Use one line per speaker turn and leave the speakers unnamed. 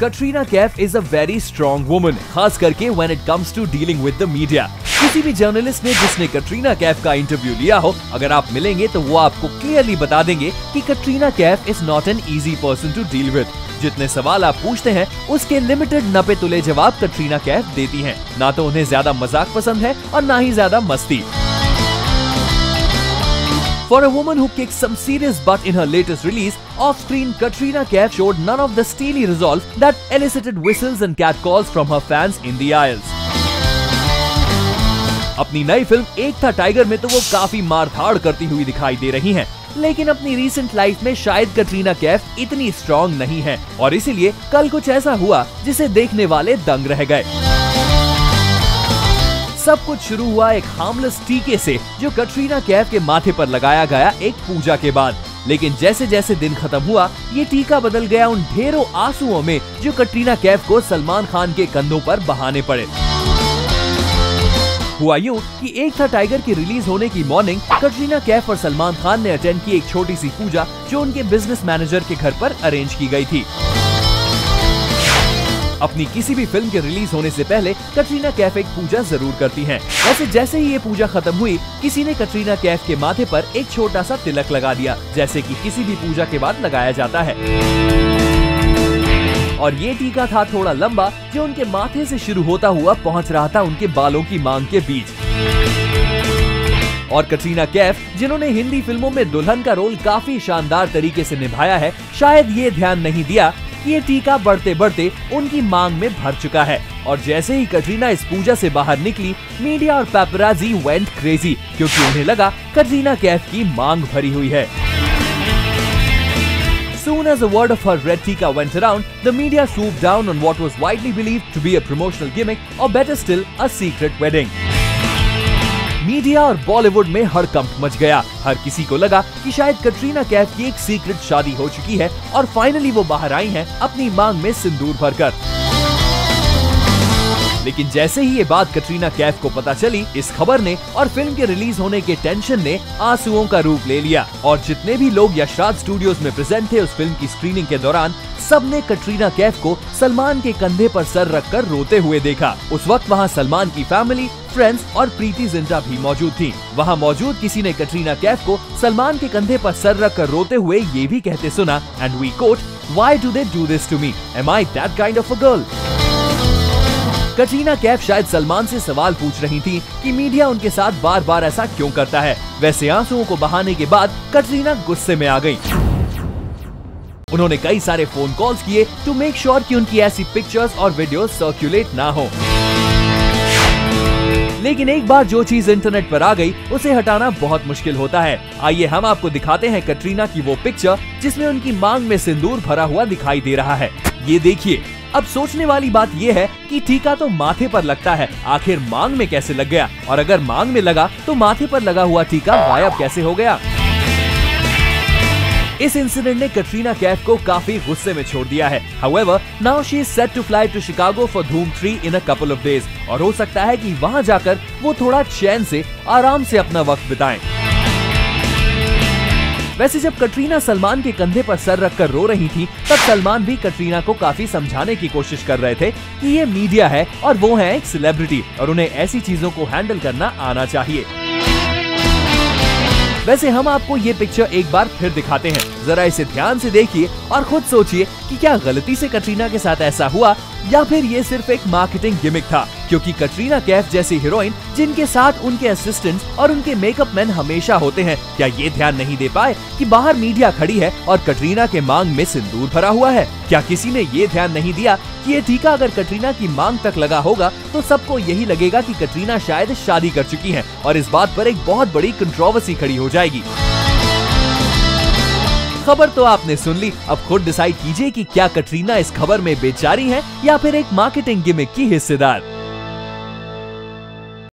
Katrina Kaif is a very strong woman, खास करके when it comes to dealing with the media. किसी भी journalist ने जिसने कटरीना कैफ का इंटरव्यू लिया हो, अगर आप मिलेंगे तो वो आपको क्लियरली बता देंगे कि Katrina Kaif is not an easy person to deal with. जितने सवाल आप पूछते हैं उसके लिमिटेड नपे तुले जवाब कटरीना कैफ देती हैं। ना तो उन्हें ज्यादा मजाक पसंद है और ना ही ज्यादा मस्ती। For a woman who kicked some serious butt in her latest release, off-screen Katrina Kaif showed none of the steely resolve that elicited whistles and catcalls from her fans in the aisles. अपनी नई film एक था tiger में तो वो काफी मारधाड़ करती हुई दिखाई दे रही हैं, लेकिन अपनी रीसेंट लाइफ में शायद कटरीना कैफ इतनी स्ट्रॉन्ग नहीं है और इसीलिए कल कुछ ऐसा हुआ जिसे देखने वाले दंग रह गए। सब कुछ शुरू हुआ एक हार्मलेस टीके से जो कटरीना कैफ के माथे पर लगाया गया एक पूजा के बाद, लेकिन जैसे जैसे दिन खत्म हुआ ये टीका बदल गया उन ढेरों आंसुओं में जो कटरीना कैफ को सलमान खान के कंधों पर बहाने पड़े। हुआ यूं कि एक था टाइगर की रिलीज होने की मॉर्निंग कटरीना कैफ और सलमान खान ने अटेंड की एक छोटी सी पूजा जो उनके बिजनेस मैनेजर के घर पर अरेंज की गई थी। अपनी किसी भी फिल्म के रिलीज होने से पहले कटरीना कैफ एक पूजा जरूर करती हैं। वैसे जैसे ही ये पूजा खत्म हुई किसी ने कटरीना कैफ के माथे पर एक छोटा सा तिलक लगा दिया, जैसे कि किसी भी पूजा के बाद लगाया जाता है। और ये टीका था थोड़ा लंबा जो उनके माथे से शुरू होता हुआ पहुंच रहा था उनके बालों की मांग के बीच। और कटरीना कैफ जिन्होंने हिंदी फिल्मों में दुल्हन का रोल काफी शानदार तरीके से निभाया है, शायद ये ध्यान नहीं दिया कि ये टीका बढ़ते बढ़ते उनकी मांग में भर चुका है। और जैसे ही कटरीना इस पूजा से बाहर निकली मीडिया और पैपराजी वेंट क्रेजी, क्योंकि उन्हें लगा कटरीना कैफ की मांग भरी हुई है। Soon as the word of her red tika went around, the media swooped down on what was widely believed to be a promotional gimmick, or better still, a secret wedding. Media और बॉलीवुड में हड़कंप much गया। हर किसी को लगा कि शायद कटरीना कैफ की एक सीक्रेट शादी हो चुकी है और फाइनली वो बाहर आई हैं अपनी मांग में सिंदूर भरकर। लेकिन जैसे ही ये बात कटरीना कैफ को पता चली, इस खबर ने और फिल्म के रिलीज होने के टेंशन ने आंसुओं का रूप ले लिया और जितने भी लोग यशराज स्टूडियोज में प्रेजेंट थे उस फिल्म की स्क्रीनिंग के दौरान सबने कटरीना कैफ को सलमान के कंधे पर सर रखकर रोते हुए देखा। उस वक्त वहाँ सलमान की फैमिली, फ्रेंड्स और प्रीति जिंटा भी मौजूद थी। वहाँ मौजूद किसी ने कटरीना कैफ को सलमान के कंधे पर सर रखकर रोते हुए ये भी कहते सुना, and we quote, "Why do they do this to me? Am I that kind of a girl?" Katrina Kaif शायद सलमान से सवाल पूछ रही थी कि मीडिया उनके साथ बार बार ऐसा क्यों करता है। वैसे आंसुओं को बहाने के बाद कटरीना गुस्से में आ गई। उन्होंने कई सारे फोन कॉल्स किए टू मेक श्योर कि उनकी ऐसी पिक्चर्स और वीडियोस सर्कुलेट ना हो। लेकिन एक बार जो चीज इंटरनेट पर आ गई उसे हटाना बहुत मुश्किल होता है। आइए हम आपको दिखाते हैं कटरीना की वो पिक्चर जिसमें उनकी मांग में सिंदूर भरा हुआ दिखाई दे रहा है। ये देखिए। अब सोचने वाली बात ये है कि टीका तो माथे पर लगता है, आखिर मांग में कैसे लग गया? और अगर मांग में लगा तो माथे पर लगा हुआ टीका गायब कैसे हो गया? इस इंसिडेंट ने कटरीना कैफ को काफी गुस्से में छोड़ दिया है। However, now she is set to fly to Chicago for Dhoom 3 in a couple of days और हो सकता है कि वहां जाकर वो थोड़ा चैन से आराम से अपना वक्त बिताएं। वैसे जब कटरीना सलमान के कंधे पर सर रखकर रो रही थी तब सलमान भी कटरीना को काफी समझाने की कोशिश कर रहे थे कि ये मीडिया है और वो है एक सेलिब्रिटी और उन्हें ऐसी चीजों को हैंडल करना आना चाहिए। वैसे हम आपको ये पिक्चर एक बार फिर दिखाते हैं, जरा इसे ध्यान से देखिए और खुद सोचिए कि क्या गलती से कटरीना के साथ ऐसा हुआ या फिर ये सिर्फ एक मार्केटिंग गिमिक था। क्योंकि कटरीना कैफ जैसी हीरोइन जिनके साथ उनके असिस्टेंट्स और उनके मेकअप मैन हमेशा होते हैं, क्या ये ध्यान नहीं दे पाए कि बाहर मीडिया खड़ी है और कटरीना के मांग में सिंदूर भरा हुआ है? क्या किसी ने ये ध्यान नहीं दिया कि ये टीका अगर कटरीना की मांग तक लगा होगा तो सबको यही लगेगा कि कटरीना शायद शादी कर चुकी हैं और इस बात पर एक बहुत बड़ी कंट्रोवर्सी खड़ी हो जाएगी। खबर तो आपने सुन ली, अब खुद डिसाइड कीजिए कि क्या कटरीना इस खबर में बेचारी हैं या फिर एक मार्केटिंग गिमिक की हिस्सेदार।